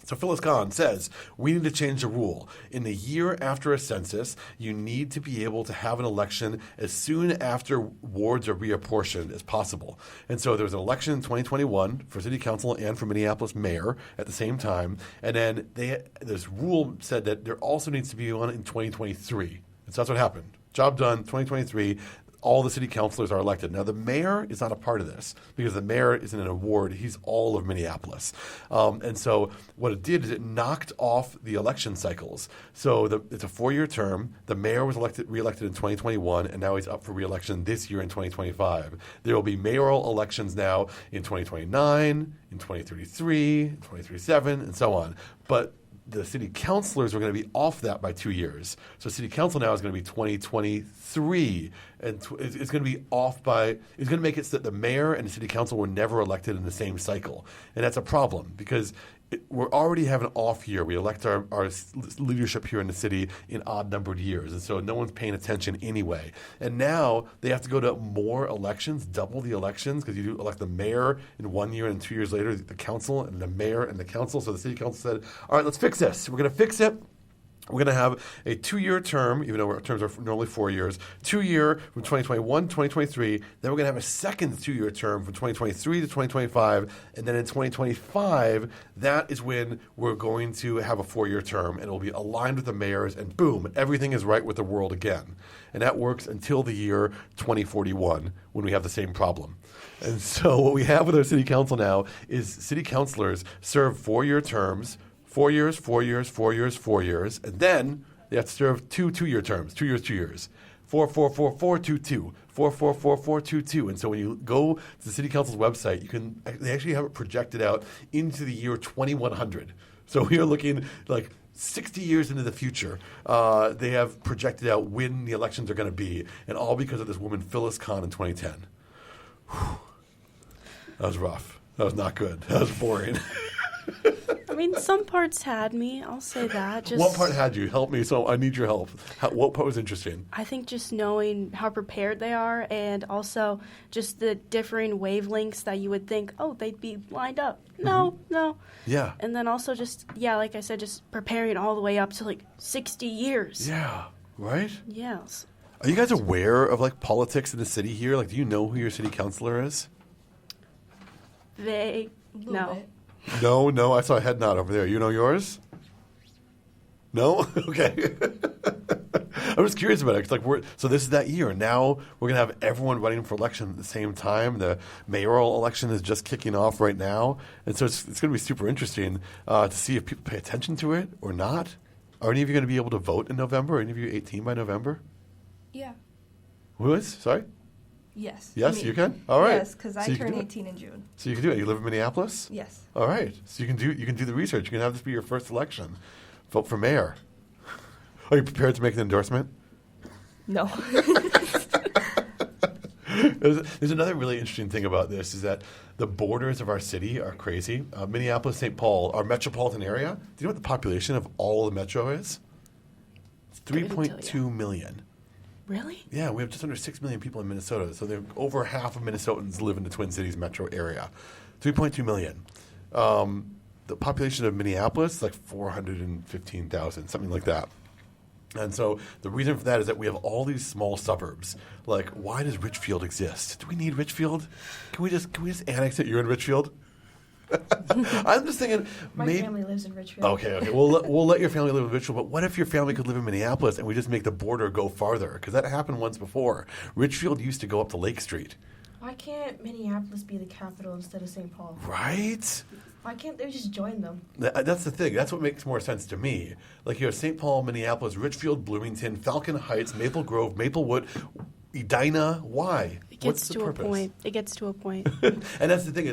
So Phyllis Khan says, we need to change the rule. In the year after a census, you need to be able to have an election as soon after wards are reapportioned as possible. And so there was an election in 2021 for city council and for Minneapolis mayor at the same time. And then this rule said that there also needs to be one in 2023. And so that's what happened. Job done, 2023. All the city councilors are elected. Now, the mayor is not a part of this because the mayor isn't an award. He's all of Minneapolis. And so what it did is it knocked off the election cycles. So it's a 4-year term. The mayor was reelected in 2021, and now he's up for reelection this year in 2025. There will be mayoral elections now in 2029, in 2033, in 2037, and so on. But the city councilors are going to be off that by 2 years. So city council now is going to be 2023. And it's going to be off by, it's going to make it so that the mayor and the city council were never elected in the same cycle. And that's a problem because we're already having an off year. We elect our leadership here in the city in odd numbered years. And so no one's paying attention anyway. And now they have to go to more elections, double the elections, because you elect the mayor in 1 year and 2 years later, the council and the mayor and the council. So the city council said, all right, let's fix this. We're going to fix it. We're going to have a 2-year term, even though our terms are normally 4 years, 2-year from 2021 to 2023. Then we're going to have a second 2-year term from 2023 to 2025. And then in 2025, that is when we're going to have a 4-year term. And it will be aligned with the mayors. And boom, everything is right with the world again. And that works until the year 2041 when we have the same problem. And so what we have with our city council now is city councilors serve 4-year terms, 4 years, 4 years, 4 years, 4 years, and then they have to serve 2-year terms, 2 years, 2 years. 4, 4, 4, 4, 2, 2. 4, 4, 4, 4, 2, 2. And so when you go to the city council's website, they actually have it projected out into the year 2100. So we are looking like 60 years into the future. They have projected out when the elections are going to be, and all because of this woman, Phyllis Khan, in 2010. Whew. That was rough. That was not good. That was boring. I mean, some parts had me. I'll say that. What part had you? Help me. So I need your help. What part was interesting? I think just knowing how prepared they are, and also just the differing wavelengths that you would think, oh, they'd be lined up. No. Yeah. And then also just, like I said, just preparing all the way up to like 60 years. Yeah. Right? Yes. Are you guys aware of like politics in the city here? Like, do you know who your city councilor is? No. No, I saw a head nod over there. You know yours? No? Okay. I'm just curious about it. It's like so this is that year. Now we're going to have everyone running for election at the same time. The mayoral election is just kicking off right now. And so it's going to be super interesting to see if people pay attention to it or not. Are any of you going to be able to vote in November? Are any of you 18 by November? Yeah. Who is? Sorry? Yes. Yes, you can? All right. Yes, because I turn 18 in June. So you can do it. You live in Minneapolis? Yes. All right. So you can do the research. You can have this be your first election. Vote for mayor. Are you prepared to make an endorsement? No. There's another really interesting thing about this is that the borders of our city are crazy. Minneapolis, St. Paul, our metropolitan area. Do you know what the population of all the metro is? It's 3.2 million. Really? Yeah, we have just under 6 million people in Minnesota. So over half of Minnesotans live in the Twin Cities metro area. 3.2 million. The population of Minneapolis is like 415,000, something like that. And so the reason for that is that we have all these small suburbs. Like, why does Richfield exist? Do we need Richfield? Can we just annex it? You're in Richfield? I'm just thinking. My family lives in Richfield. Okay. We'll let your family live in Richfield. But what if your family could live in Minneapolis and we just make the border go farther? Because that happened once before. Richfield used to go up to Lake Street. Why can't Minneapolis be the capital instead of St. Paul? Right? Why can't they just join them? That's the thing. That's what makes more sense to me. Like you have St. Paul, Minneapolis, Richfield, Bloomington, Falcon Heights, Maple Grove, Maplewood, Edina. Why? It gets to a point. It gets to a point. And that's the thing.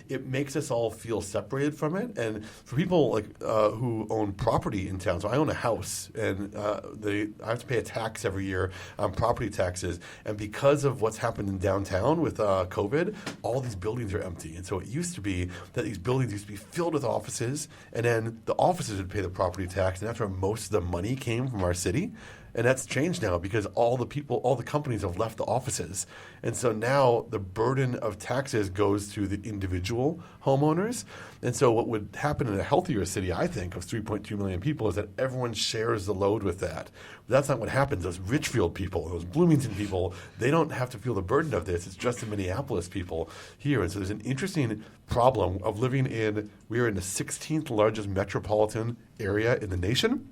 It makes us all feel separated from it. And for people who own property in town, so I own a house, and I have to pay a tax every year on property taxes. And because of what's happened in downtown with COVID, all these buildings are empty. And so it used to be that these buildings used to be filled with offices, and then the offices would pay the property tax, and that's where most of the money came from our city. And that's changed now because all the companies have left the offices. And so now the burden of taxes goes to the individual homeowners. And so what would happen in a healthier city, I think, of 3.2 million people is that everyone shares the load with that. But that's not what happens. Those Richfield people, those Bloomington people, they don't have to feel the burden of this. It's just the Minneapolis people here. And so there's an interesting problem of we are in the 16th largest metropolitan area in the nation.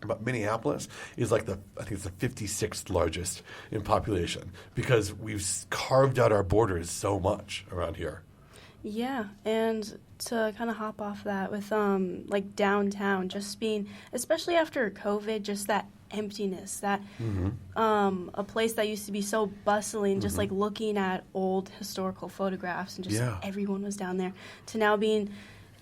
But Minneapolis is I think it's the 56th largest in population because we've carved out our borders so much around here. Yeah, and to kind of hop off that with downtown, just being, especially after COVID, just that emptiness, that a place that used to be so bustling, just like looking at old historical photographs and just everyone was down there, to now being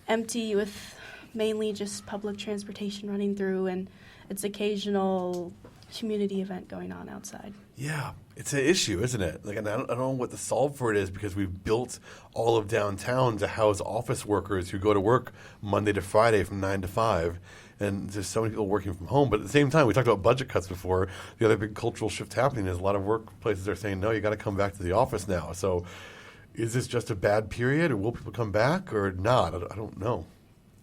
empty with mainly just public transportation running through and its occasional community event going on outside. Yeah, it's an issue, isn't it? And I don't know what the solve for it is because we've built all of downtown to house office workers who go to work Monday to Friday from 9 to 5. And there's so many people working from home. But at the same time, we talked about budget cuts before. The other big cultural shift happening is a lot of workplaces are saying, no, you got to come back to the office now. So is this just a bad period, or will people come back or not? I don't know.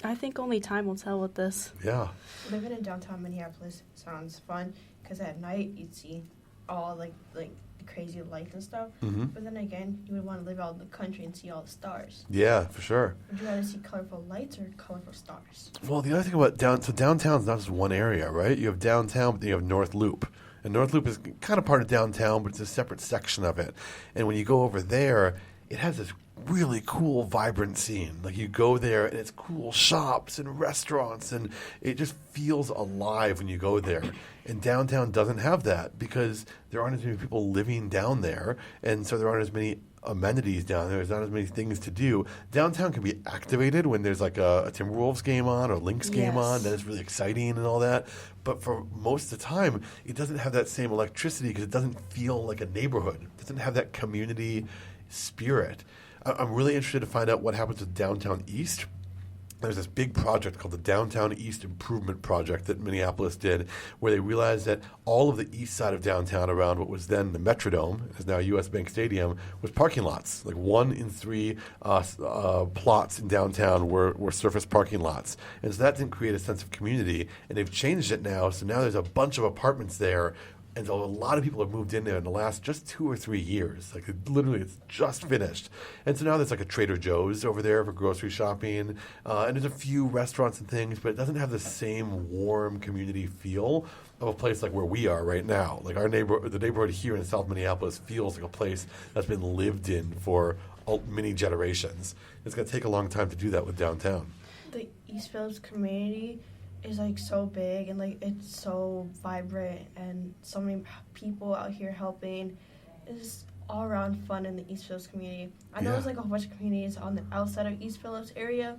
I think only time will tell with this. Yeah. Living in downtown Minneapolis sounds fun because at night you'd see all like the crazy lights and stuff. But then again, you would want to live out in the country and see all the stars. Yeah, for sure. Would you rather see colorful lights or colorful stars? Well, the other thing about downtown's not just one area, right? You have downtown, but then you have North Loop. And North Loop is kind of part of downtown, but it's a separate section of it. And when you go over there, it has this really cool, vibrant scene. Like you go there and it's cool shops and restaurants and it just feels alive when you go there. And downtown doesn't have that because there aren't as many people living down there, and so there aren't as many amenities down there. There's not as many things to do. Downtown can be activated when there's like a Timberwolves game on or Lynx game on. That is really exciting and all that. But for most of the time, it doesn't have that same electricity because it doesn't feel like a neighborhood. It doesn't have that community spirit. I'm really interested to find out what happens with Downtown East. There's this big project called the Downtown East Improvement Project that Minneapolis did, where they realized that all of the east side of downtown around what was then the Metrodome, is now US Bank Stadium, was parking lots. Like 1 in 3 plots in downtown were surface parking lots. And so that didn't create a sense of community. And they've changed it now, so now there's a bunch of apartments there. And so a lot of people have moved in there in the last just 2 or 3 years. Like literally, it's just finished. And so now there's like a Trader Joe's over there for grocery shopping, and there's a few restaurants and things, but it doesn't have the same warm community feel of a place like where we are right now. Like the neighborhood here in South Minneapolis feels like a place that's been lived in for many generations. It's going to take a long time to do that with downtown. The East Phillips community is like so big and like it's so vibrant and so many people out here helping. It's all around fun in the East Phillips community. I know there's like a whole bunch of communities on the outside of East Phillips area,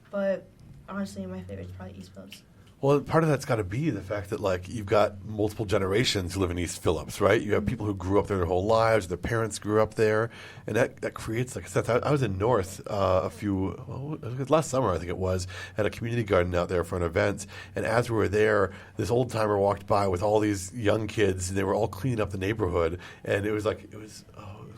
but honestly my favorite is probably East Phillips. Well, part of that's got to be the fact that, like, you've got multiple generations who live in East Phillips, right? You have people who grew up there their whole lives, their parents grew up there, and that creates, like, a sense. I was in North last summer, I think it was, at a community garden out there for an event, and as we were there, this old-timer walked by with all these young kids, and they were all cleaning up the neighborhood, and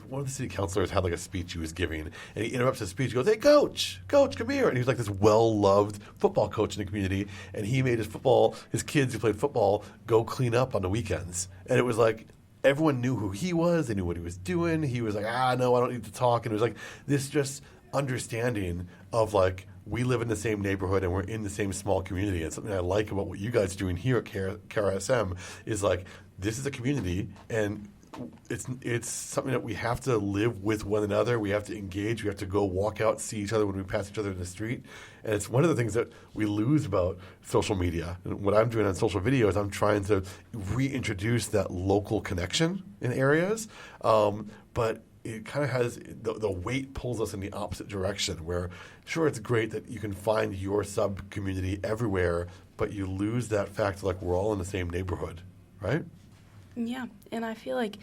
one of the city councilors had like a speech he was giving, and he interrupts his speech. He goes, "Hey, coach, come here!" And he was like this well-loved football coach in the community, and he made his kids who played football go clean up on the weekends. And it was like everyone knew who he was, they knew what he was doing. He was like, no, I don't need to talk. And it was like this just understanding of like we live in the same neighborhood and we're in the same small community. And something I like about what you guys are doing here at KRSM is like this is a community and it's something that we have to live with one another. We have to engage. We have to go walk out, see each other when we pass each other in the street. And it's one of the things that we lose about social media. And what I'm doing on social video is I'm trying to reintroduce that local connection in areas. But it kind of has the weight pulls us in the opposite direction where, sure, it's great that you can find your sub-community everywhere, but you lose that fact like we're all in the same neighborhood, right? Yeah, and I feel like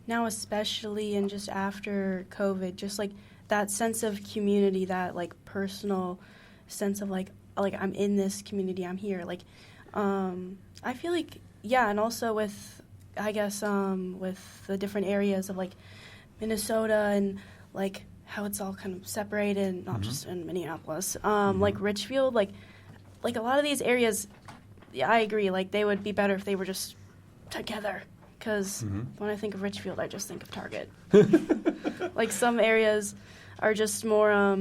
now especially and just after COVID, just like that sense of community, that like personal sense of like I'm in this community, I'm here. Like I feel like, yeah, and also with, I guess, with the different areas of like Minnesota and like how it's all kind of separated, not just in Minneapolis. Like Richfield, like a lot of these areas, yeah, I agree, like they would be better if they were just together. Because when I think of Richfield, I just think of Target. Like some areas are just more,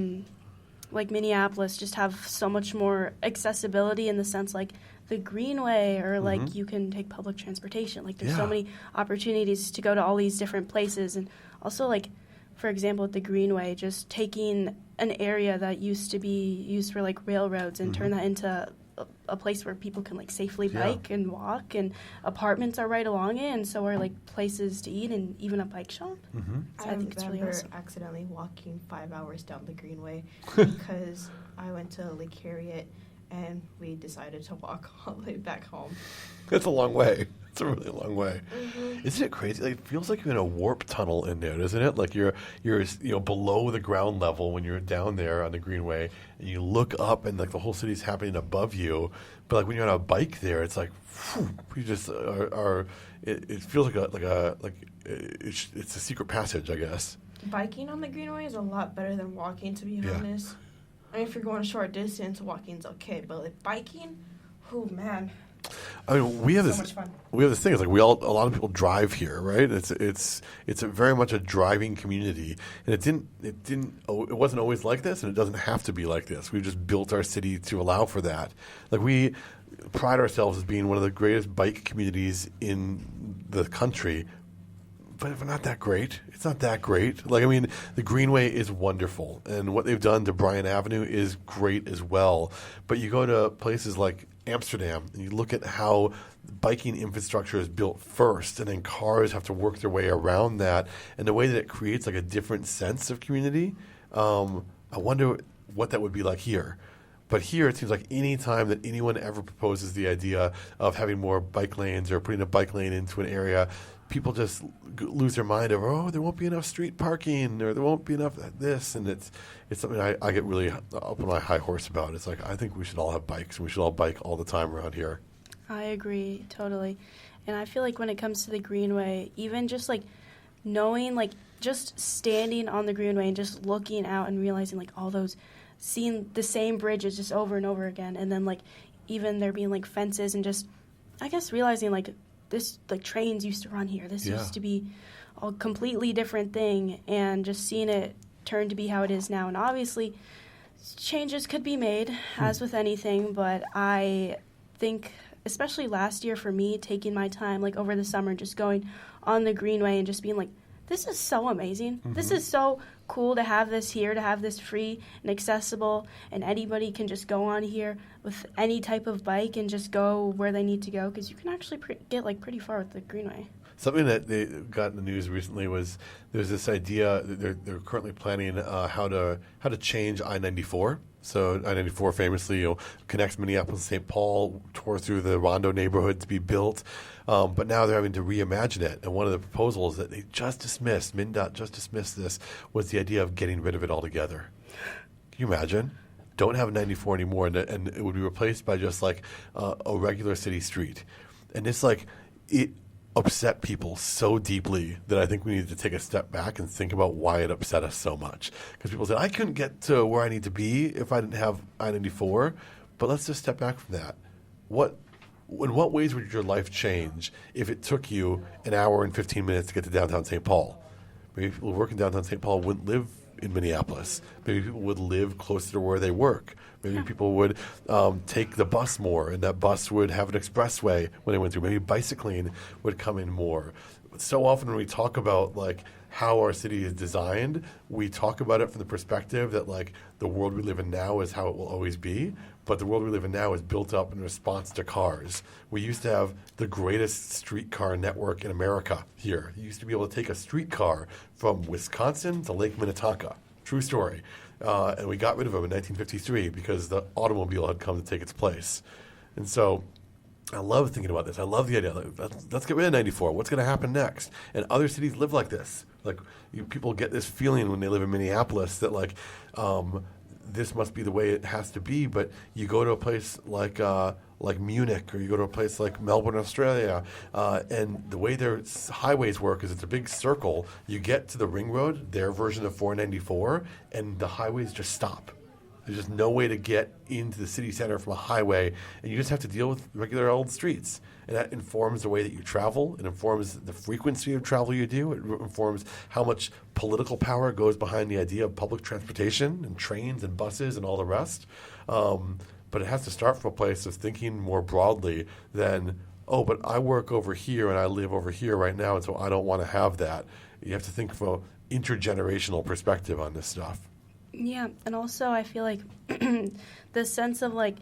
like Minneapolis, just have so much more accessibility in the sense like the Greenway or like you can take public transportation. Like there's so many opportunities to go to all these different places. And also like, for example, at the Greenway, just taking an area that used to be used for like railroads and turn that into a place where people can like safely bike and walk, and apartments are right along it, and so are like places to eat and even a bike shop. So I think it's really awesome. Accidentally walking 5 hours down the Greenway because I went to Lake Harriet and we decided to walk all the way back home. It's a long way. It's a really long way. Isn't it crazy? Like, it feels like you're in a warp tunnel in there, doesn't it? Like you're below the ground level when you're down there on the Greenway, and you look up and like the whole city's happening above you. But like when you're on a bike there, it's like whew, you just are. It feels like it's a secret passage, I guess. Biking on the Greenway is a lot better than walking, to be honest. I mean, if you're going a short distance, walking's okay, but like biking, oh man. I mean, we have so this. Much fun. We have this thing. It's like a lot of people drive here, right? It's very much a driving community, and it wasn't always like this, and it doesn't have to be like this. We've just built our city to allow for that. Like we pride ourselves as being one of the greatest bike communities in the country. But we're not that great. It's not that great. Like, I mean, the Greenway is wonderful, and what they've done to Bryan Avenue is great as well. But you go to places like Amsterdam, and you look at how biking infrastructure is built first, and then cars have to work their way around that, and the way that it creates like a different sense of community. I wonder what that would be like here. But here, it seems like any time that anyone ever proposes the idea of having more bike lanes or putting a bike lane into an area, people just lose their mind over, there won't be enough street parking, or there won't be enough this, and it's something I get really up on my high horse about. It's like, I think we should all have bikes, and we should all bike all the time around here. I agree, totally. And I feel like when it comes to the Greenway, even just like knowing, like just standing on the Greenway and just looking out and realizing like all those, seeing the same bridges just over and over again, and then like even there being like fences, and just I guess realizing like this, like, trains used to run here. This Yeah. used to be a completely different thing, and just seeing it turn to be how it is now. And obviously, changes could be made, as with anything, but I think, especially last year for me, taking my time, like, over the summer, just going on the Greenway and just being like, this is so amazing. This is so cool to have this here, to have this free and accessible, and anybody can just go on here with any type of bike and just go where they need to go, because you can actually get, like, pretty far with the Greenway. Something that they got in the news recently was there's this idea that they're currently planning how to change I-94. So I-94 famously, connects Minneapolis and St. Paul, tore through the Rondo neighborhood to be built, but now they're having to reimagine it. And one of the proposals that they just dismissed, MnDOT just dismissed this, was the idea of getting rid of it altogether. Can you imagine? Don't have 94 anymore, and it would be replaced by just like a regular city street. And it's like it upset people so deeply that I think we need to take a step back and think about why it upset us so much. Because people said, I couldn't get to where I need to be if I didn't have I-94, but let's just step back from that. In what ways would your life change if it took you an hour and 15 minutes to get to downtown St. Paul? Maybe people who work in downtown St. Paul wouldn't live in Minneapolis. Maybe people would live closer to where they work. Maybe people would take the bus more, and that bus would have an expressway when they went through. Maybe bicycling would come in more. So often when we talk about like how our city is designed, we talk about it from the perspective that like the world we live in now is how it will always be, but the world we live in now is built up in response to cars. We used to have the greatest streetcar network in America here. You used to be able to take a streetcar from Wisconsin to Lake Minnetonka. True story. And we got rid of them in 1953 because the automobile had come to take its place. And so I love thinking about this. I love the idea. Like, let's get rid of 94. What's going to happen next? And other cities live like this. Like people get this feeling when they live in Minneapolis that like this must be the way it has to be. But you go to a place like Munich, or you go to a place like Melbourne, Australia, and the way their highways work is it's a big circle. You get to the ring road, their version of 494, and the highways just stop. There's just no way to get into the city center from a highway, and you just have to deal with regular old streets. And that informs the way that you travel. It informs the frequency of travel you do. It informs how much political power goes behind the idea of public transportation and trains and buses and all the rest. But it has to start from a place of thinking more broadly than, oh, but I work over here and I live over here right now, and so I don't want to have that. You have to think from an intergenerational perspective on this stuff. Yeah, and also I feel like the sense of like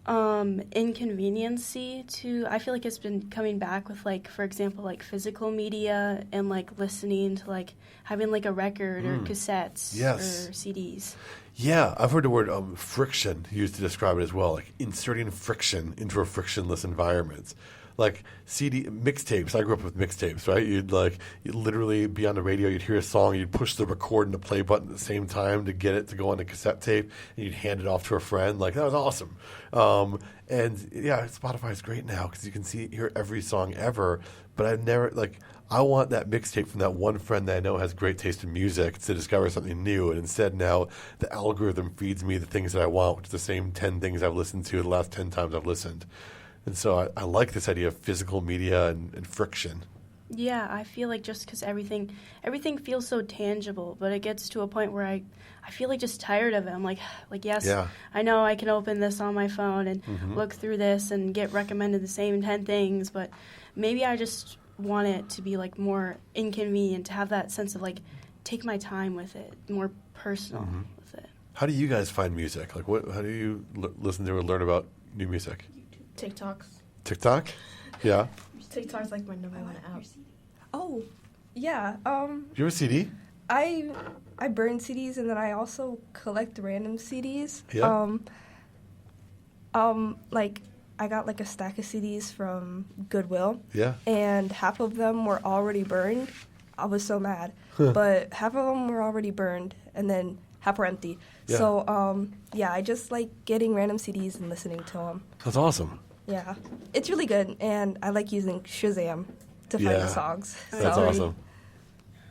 inconveniency to, I feel like it's been coming back with like, for example, like physical media and like listening to like having like a record or cassettes or CDs. Yeah, I've heard the word friction used to describe it as well, like inserting friction into a frictionless environment. Like CD mixtapes. I grew up with mixtapes, right? You'd literally be on the radio, you'd hear a song, you'd push the record and the play button at the same time to get it to go on the cassette tape, and you'd hand it off to a friend. Like, that was awesome. And yeah, Spotify is great now because you can hear every song ever, but I've never, I want that mixtape from that one friend that I know has great taste in music to discover something new. And instead now the algorithm feeds me the things that I want, which is the same 10 things I've listened to the last 10 times I've listened. And so I like this idea of physical media and friction. Yeah, I feel like just because everything feels so tangible, but it gets to a point where I feel like just tired of it. I'm like yes, yeah. I know I can open this on my phone and look through this and get recommended the same 10 things, but maybe I just want it to be like more inconvenient, to have that sense of like take my time with it, more personal with it. How do you guys find music? Like how do you listen to or learn about new music? TikToks. TikTok? Yeah. TikTok's like my number one app. Oh, yeah. Do you have a CD? I burn CDs, and then I also collect random CDs. Yeah. Like I got like a stack of CDs from Goodwill. Yeah. And half of them were already burned. I was so mad. But half of them were already burned, and then half were empty. Yeah. So, yeah, I just like getting random CDs and listening to them. That's awesome. Yeah. It's really good, and I like using Shazam to find the songs. That's awesome.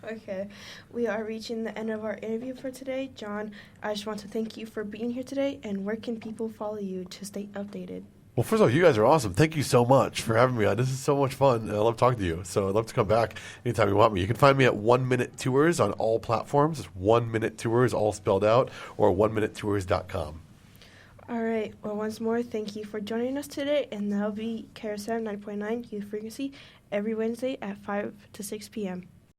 Okay, we are reaching the end of our interview for today. John, I just want to thank you for being here today, and where can people follow you to stay updated? Well, first of all, you guys are awesome. Thank you so much for having me on. This is so much fun. I love talking to you. So I'd love to come back anytime you want me. You can find me at 1 Minute Tours on all platforms. It's 1 Minute Tours, all spelled out, or 1minutetours.com. All right. Well, once more, thank you for joining us today, and that'll be KRSM 9.9 Youth Frequency every Wednesday at 5 to 6 p.m.